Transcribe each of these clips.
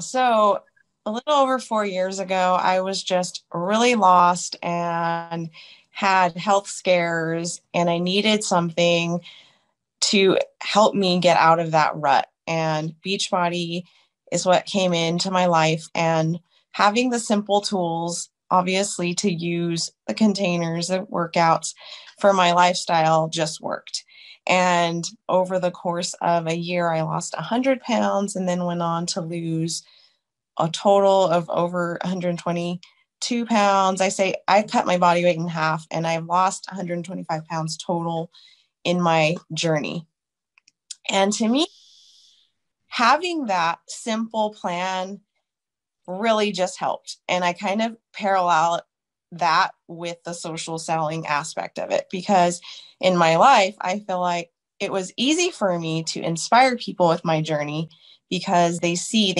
So, a little over 4 years ago, I was just really lost and had health scares, and I needed something to help me get out of that rut. And Beachbody is what came into my life. And having the simple tools, obviously, to use the containers and workouts for my lifestyle just worked. And over the course of a year, I lost 100 pounds and then went on to lose a total of over 122 pounds. I say I cut my body weight in half and I've lost 125 pounds total in my journey. And to me, having that simple plan really just helped. And I kind of parallel that with the social selling aspect of it, because in my life, I feel like it was easy for me to inspire people with my journey because they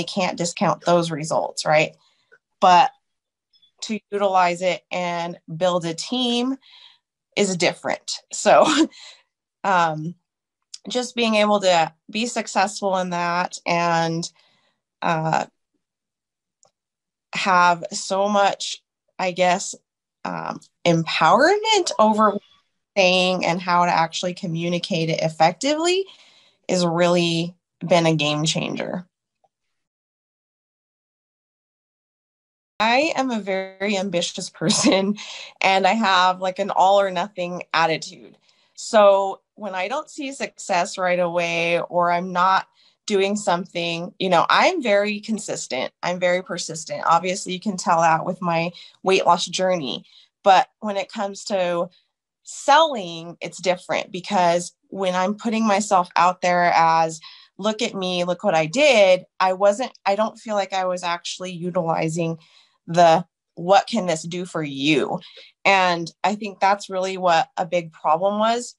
can't discount those results, right? But to utilize it and build a team is different. So, just being able to be successful in that and have so much, I guess, empowerment over saying and how to actually communicate it effectively is really been a game changer. I am a very ambitious person and I have like an all or nothing attitude. So when I don't see success right away or I'm not doing something, I'm very consistent. I'm very persistent. Obviously, you can tell that with my weight loss journey. But when it comes to selling, it's different because when I'm putting myself out there as, look at me, look what I did, I don't feel like I was actually utilizing what can this do for you? And I think that's really what a big problem was.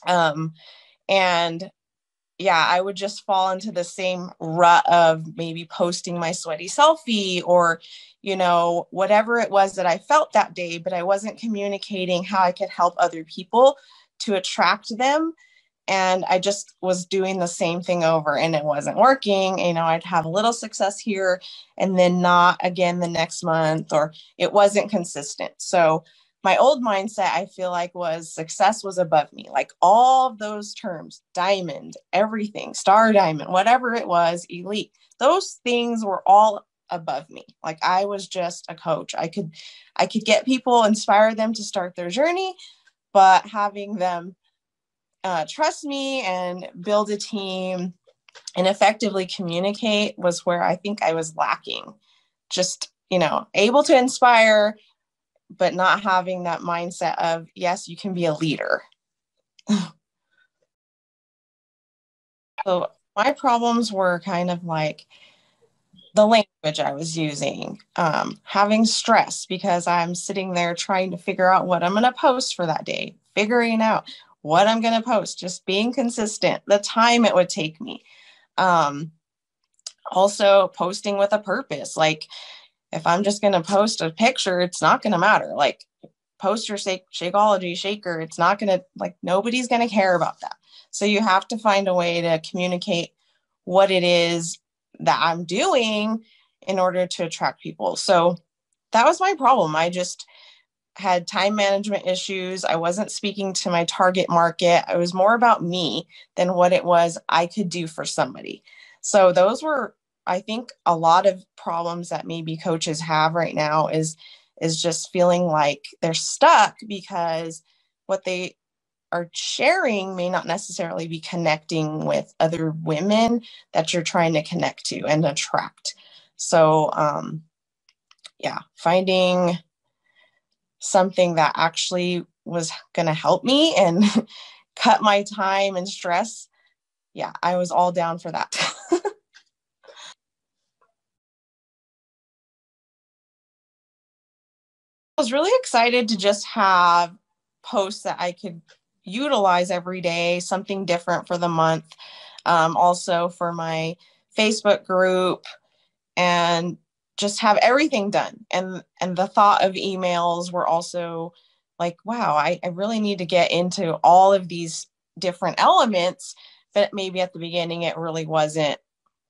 And yeah, I would just fall into the same rut of maybe posting my sweaty selfie or, whatever it was that I felt that day, but I wasn't communicating how I could help other people to attract them. And I just was doing the same thing over and it wasn't working. I'd have a little success here and then not again the next month, or it wasn't consistent. So my old mindset, I feel like, was success was above me. Like all of those terms, diamond, everything, star diamond, whatever it was, elite, those things were all above me. Like I was just a coach. I could get people, inspire them to start their journey, but having them trust me and build a team and effectively communicate was where I think I was lacking. Just, able to inspire, but not having that mindset of, yes, you can be a leader. So my problems were kind of like the language I was using, having stress because I'm sitting there trying to figure out what I'm going to post for that day, figuring out what I'm going to post, just being consistent, the time it would take me. Also posting with a purpose. Like if I'm just going to post a picture, it's not going to matter. Like post your Shakeology shaker. It's not going to, like, nobody's going to care about that. So you have to find a way to communicate what it is that I'm doing in order to attract people. So that was my problem. I just had time management issues. I wasn't speaking to my target market. It was more about me than what it was I could do for somebody. So those were, I think, a lot of problems that maybe coaches have right now is just feeling like they're stuck because what they are sharing may not necessarily be connecting with other women that you're trying to connect to and attract. So, finding something that actually was going to help me and cut my time and stress. Yeah, I was all down for that. I was really excited to just have posts that I could utilize every day, something different for the month. Also for my Facebook group, and just have everything done. And the thought of emails were also like, wow, I really need to get into all of these different elements. But maybe at the beginning, it really wasn't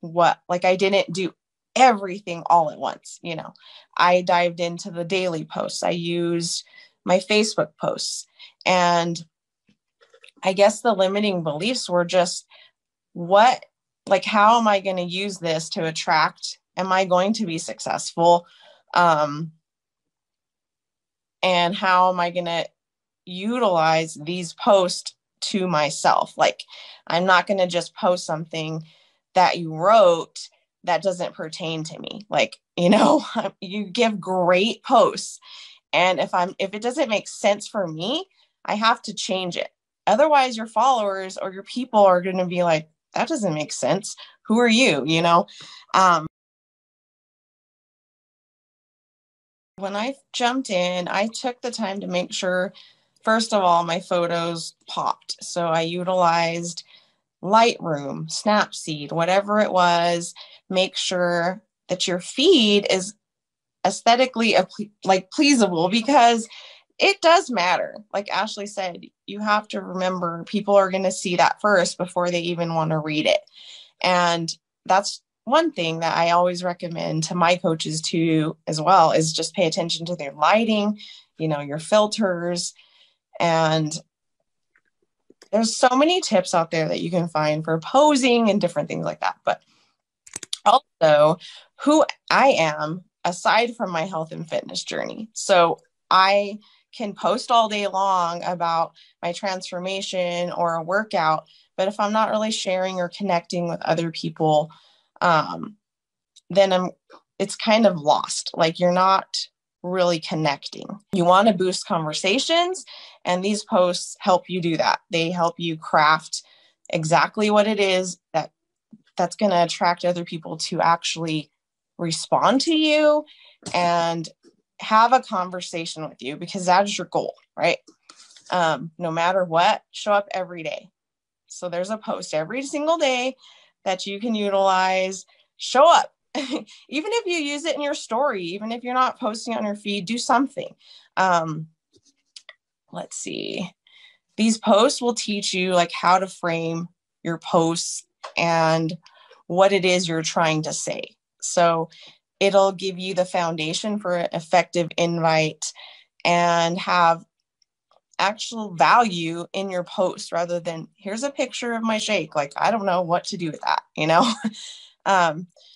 I didn't do everything all at once. I dived into the daily posts. I used my Facebook posts. And I guess the limiting beliefs were just how am I going to use this to attract? Am I going to be successful? And how am I going to utilize these posts to myself? Like, I'm not going to just post something that you wrote that doesn't pertain to me. Like, you give great posts. And if it doesn't make sense for me, I have to change it. Otherwise, your followers or your people are going to be like, that doesn't make sense. Who are you? When I jumped in, I took the time to make sure, first of all, my photos popped. So I utilized Lightroom, Snapseed, whatever it was. Make sure that your feed is aesthetically pleasable, because it does matter. Like Ashley said, you have to remember people are going to see that first before they even want to read it. And that's one thing that I always recommend to my coaches too, as well, is just pay attention to their lighting, your filters. And there's so many tips out there that you can find for posing and different things like that. But also who I am aside from my health and fitness journey. So I can post all day long about my transformation or a workout, but if I'm not really sharing or connecting with other people, then it's kind of lost. Like, you're not really connecting. You want to boost conversations, and these posts help you do that. They help you craft exactly what it is that's going to attract other people to actually respond to you and have a conversation with you, because that is your goal, right? No matter what, show up every day. So there's a post every single day that you can utilize. Show up. Even if you use it in your story, even if you're not posting on your feed, do something. Let's see. These posts will teach you how to frame your posts and what it is you're trying to say. So it'll give you the foundation for an effective invite and have actual value in your post, rather than here's a picture of my shake. I don't know what to do with that,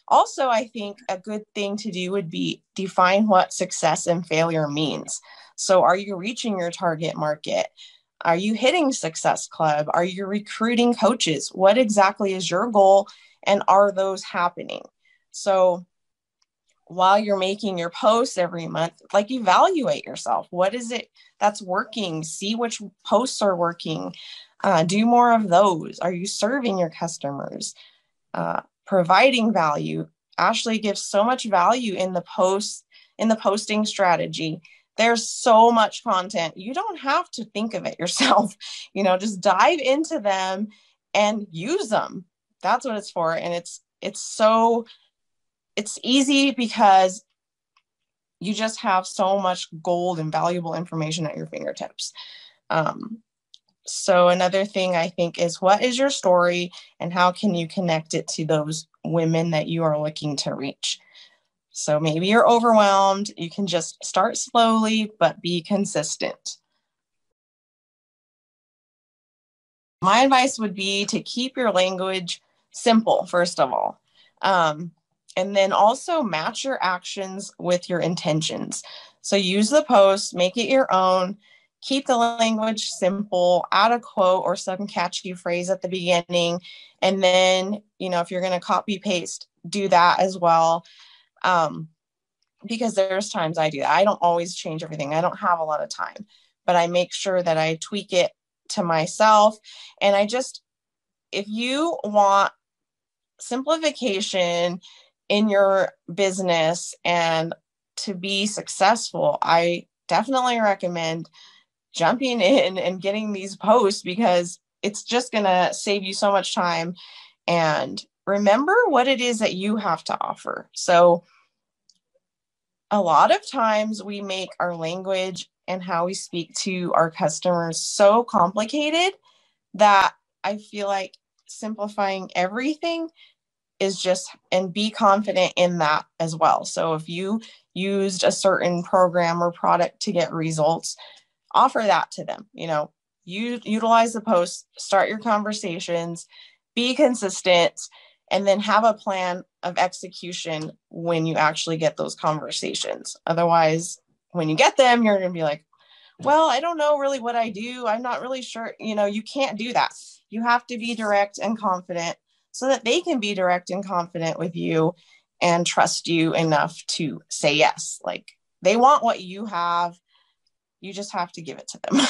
Also, I think a good thing to do would be define what success and failure means. So are you reaching your target market? Are you hitting Success Club? Are you recruiting coaches? What exactly is your goal? And are those happening? So while you're making your posts every month, evaluate yourself. What is it that's working? See which posts are working. Do more of those. Are you serving your customers? Providing value. Ashley gives so much value in the posting strategy. There's so much content. You don't have to think of it yourself. Just dive into them and use them. That's what it's for. And it's easy because you just have so much gold and valuable information at your fingertips. So another thing I think is, what is your story and how can you connect it to those women that you are looking to reach? So maybe you're overwhelmed. You can just start slowly, but be consistent. My advice would be to keep your language simple, first of all. And then also match your actions with your intentions. So use the post, make it your own, keep the language simple, add a quote or some catchy phrase at the beginning. And then, if you're going to copy paste, do that as well. Because there's times I do that. I don't always change everything. I don't have a lot of time, but I make sure that I tweak it to myself. And if you want simplification in your business and to be successful, I definitely recommend jumping in and getting these posts, because it's just going to save you so much time. And remember what it is that you have to offer. So a lot of times we make our language and how we speak to our customers so complicated that I feel like simplifying everything is just, and be confident in that as well. So if you used a certain program or product to get results, offer that to them. You utilize the post, start your conversations, be consistent, and then have a plan of execution when you actually get those conversations. Otherwise, when you get them, you're going to be like, well, I don't know really what I do. I'm not really sure. You can't do that. You have to be direct and confident so that they can be direct and confident with you and trust you enough to say yes. Like, they want what you have. You just have to give it to them.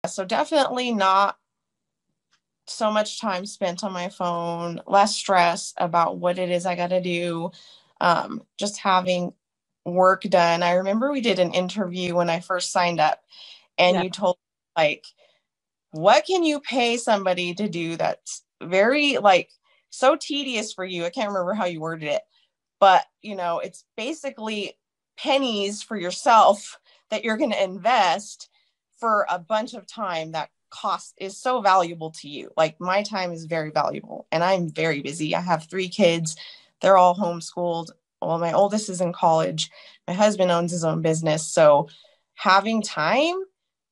So definitely not so much time spent on my phone, less stress about what it is I got to do. Just having work done. I remember we did an interview when I first signed up, and you told me, like, what can you pay somebody to do that's very, like, so tedious for you? I can't remember how you worded it, but it's basically pennies for yourself that you're going to invest for a bunch of time that cost is so valuable to you. Like, my time is very valuable, and I'm very busy. I have 3 kids. They're all homeschooled. Well, my oldest is in college. My husband owns his own business. So having time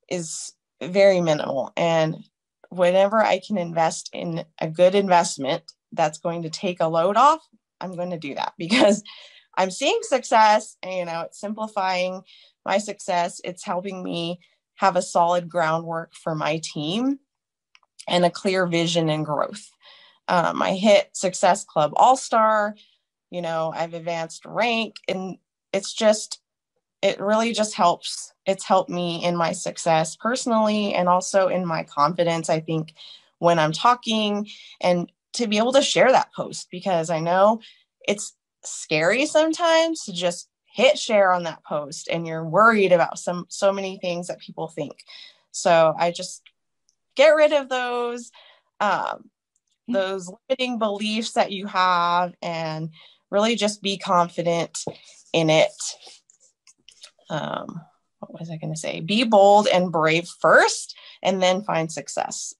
is very minimal. And whenever I can invest in a good investment that's going to take a load off, I'm going to do that, because I'm seeing success, and it's simplifying my success. It's helping me have a solid groundwork for my team and a clear vision and growth. I hit Success Club All-Star. I've advanced rank, and it really just helps. It's helped me in my success personally, and also in my confidence, I think, when I'm talking, and to be able to share that post, because I know it's scary sometimes to just hit share on that post, and you're worried about so many things that people think. So I just get rid of those limiting beliefs that you have, and really just be confident in it. What was I going to say? Be bold and brave first, and then find success.